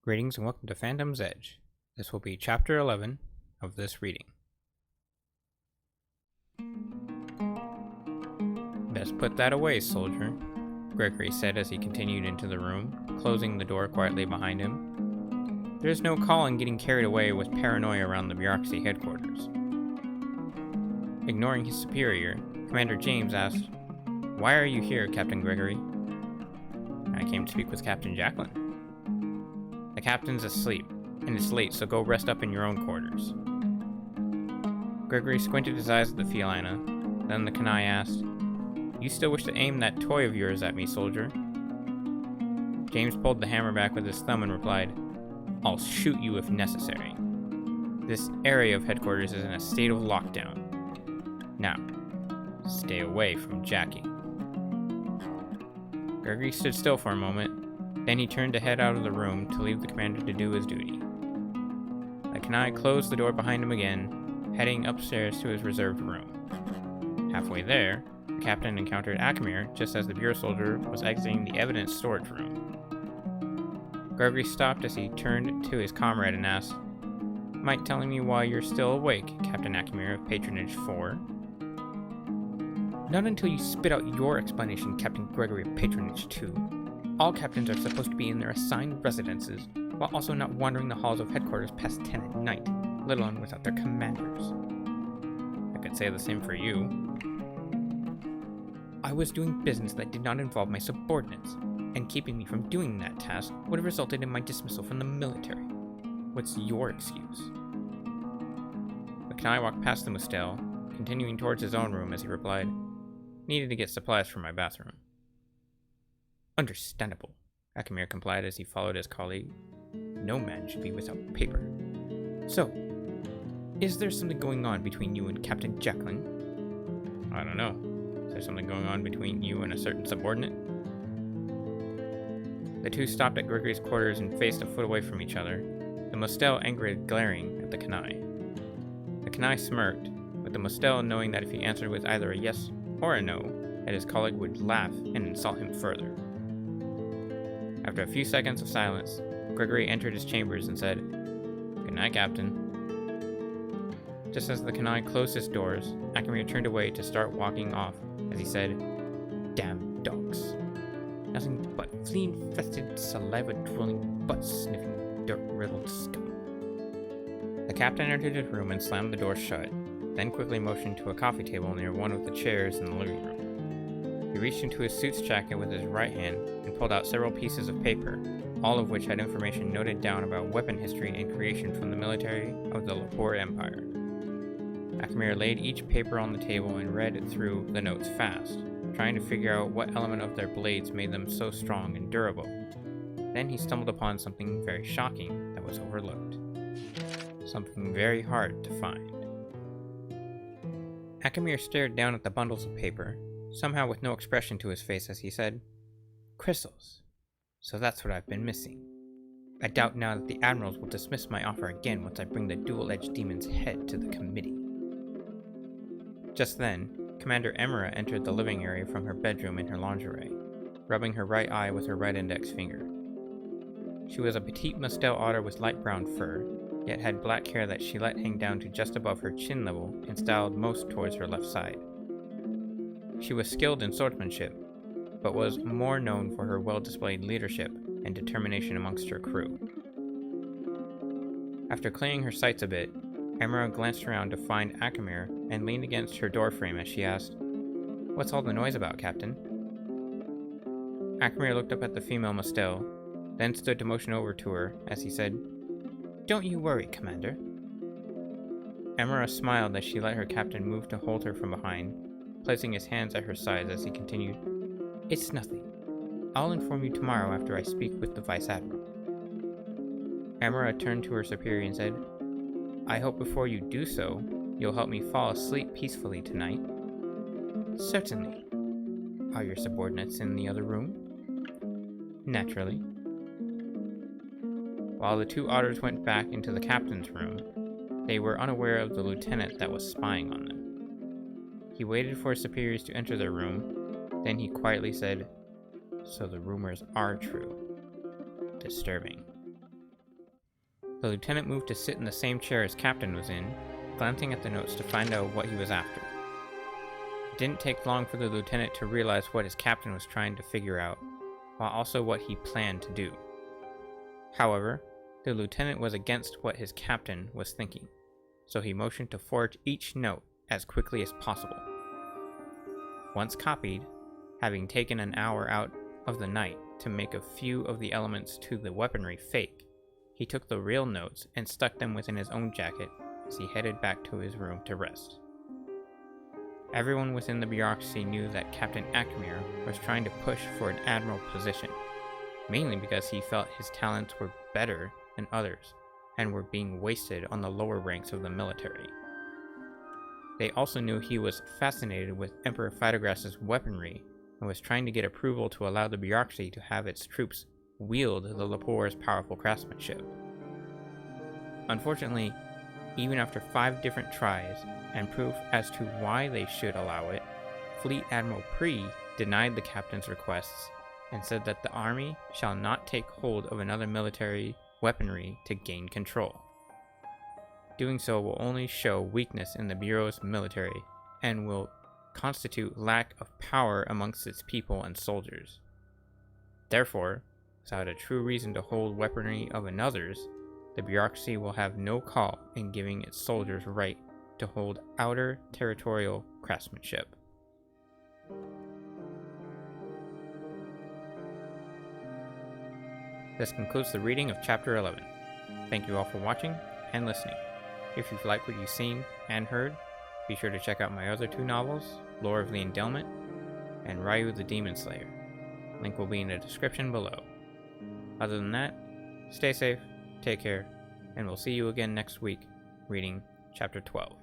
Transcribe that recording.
Greetings and welcome to Phantom's Edge. This will be Chapter 11 of this reading. Best put that away, soldier, Gregory said as he continued into the room, closing the door quietly behind him. There's no call in getting carried away with paranoia around the bureaucracy headquarters. Ignoring his superior, Commander James asked, "Why are you here, Captain Gregory?" "I came to speak with Captain Jacqueline." "The captain's asleep, and it's late, so go rest up in your own quarters." Gregory squinted his eyes at the felina. Then the Kanai asked, "You still wish to aim that toy of yours at me, soldier?" James pulled the hammer back with his thumb and replied, "I'll shoot you if necessary. This area of headquarters is in a state of lockdown. Now, stay away from Jackie." Gregory stood still for a moment. Then he turned to head out of the room to leave the commander to do his duty. The Kanai closed the door behind him again, heading upstairs to his reserved room. Halfway there, the captain encountered Akimir just as the bureau soldier was exiting the evidence storage room. Gregory stopped as he turned to his comrade and asked, "Mind telling me why you're still awake, Captain Akimir of Patronage 4? "Not until you spit out your explanation, Captain Gregory of Patronage 2. All captains are supposed to be in their assigned residences, while also not wandering the halls of headquarters past 10 at night, let alone without their commanders." "I could say the same for you." "I was doing business that did not involve my subordinates, and keeping me from doing that task would have resulted in my dismissal from the military. What's your excuse?" The Kanai walked past the Mustel, continuing towards his own room as he replied, "Needed to get supplies for my bathroom." "Understandable," Akimir complied as he followed his colleague. "No man should be without paper. So, is there something going on between you and Captain Jacqueline?" "I don't know. Is there something going on between you and a certain subordinate?" The two stopped at Gregory's quarters and faced a foot away from each other, the Mustel angrily glaring at the Kanai. The Kanai smirked, with the Mustel knowing that if he answered with either a yes or a no, that his colleague would laugh and insult him further. After a few seconds of silence, Gregory entered his chambers and said, "Good night, Captain." Just as the Kanai closed his doors, Akimir turned away to start walking off as he said, "Damn dogs. Nothing but flea-infested, saliva-drooling, butt-sniffing, dirt-riddled scum." The captain entered his room and slammed the door shut, then quickly motioned to a coffee table near one of the chairs in the living room. He reached into his suit's jacket with his right hand and pulled out several pieces of paper, all of which had information noted down about weapon history and creation from the military of the Lapore Empire. Akimir laid each paper on the table and read through the notes fast, trying to figure out what element of their blades made them so strong and durable. Then he stumbled upon something very shocking that was overlooked. Something very hard to find. Akimir stared down at the bundles of paper, somehow with no expression to his face as he said, "Crystals. So that's what I've been missing. I doubt now that the admirals will dismiss my offer again once I bring the dual-edged demon's head to the committee." Just then, Commander Emira entered the living area from her bedroom in her lingerie, rubbing her right eye with her right index finger. She was a petite Mustel otter with light brown fur, yet had black hair that she let hang down to just above her chin level and styled most towards her left side. She was skilled in swordsmanship, but was more known for her well-displayed leadership and determination amongst her crew. After clearing her sights a bit, Emira glanced around to find Akimir and leaned against her doorframe as she asked, "What's all the noise about, Captain?" Akimir looked up at the female Mustel, then stood to motion over to her as he said, "Don't you worry, Commander." Emira smiled as she let her captain move to hold her from behind, placing his hands at her sides as he continued, "It's nothing. I'll inform you tomorrow after I speak with the Vice Admiral." Emira turned to her superior and said, "I hope before you do so, you'll help me fall asleep peacefully tonight." "Certainly. Are your subordinates in the other room?" "Naturally." While the two otters went back into the captain's room, they were unaware of the lieutenant that was spying on them. He waited for his superiors to enter their room, then he quietly said, "So the rumors are true. Disturbing." The lieutenant moved to sit in the same chair his captain was in, glancing at the notes to find out what he was after. It didn't take long for the lieutenant to realize what his captain was trying to figure out, while also what he planned to do. However, the lieutenant was against what his captain was thinking, so he motioned to forge each note as quickly as possible. Once copied, having taken an hour out of the night to make a few of the elements to the weaponry fake, he took the real notes and stuck them within his own jacket as he headed back to his room to rest. Everyone within the bureaucracy knew that Captain Akmir was trying to push for an admiral position, mainly because he felt his talents were better than others and were being wasted on the lower ranks of the military. They also knew he was fascinated with Emperor Phytogras's weaponry and was trying to get approval to allow the bureaucracy to have its troops wield the Lepor's powerful craftsmanship. Unfortunately, even after 5 different tries and proof as to why they should allow it, Fleet Admiral Pre denied the captain's requests and said that the army shall not take hold of another military weaponry to gain control. Doing so will only show weakness in the Bureau's military and will constitute lack of power amongst its people and soldiers. Therefore, without a true reason to hold weaponry of another's, the bureaucracy will have no call in giving its soldiers right to hold outer territorial craftsmanship. This concludes the reading of Chapter 11. Thank you all for watching and listening. If you've liked what you've seen and heard, be sure to check out my other 2 novels, Lore of the Endowment and Ryu the Demon Slayer. Link will be in the description below. Other than that, stay safe, take care, and we'll see you again next week reading Chapter 12.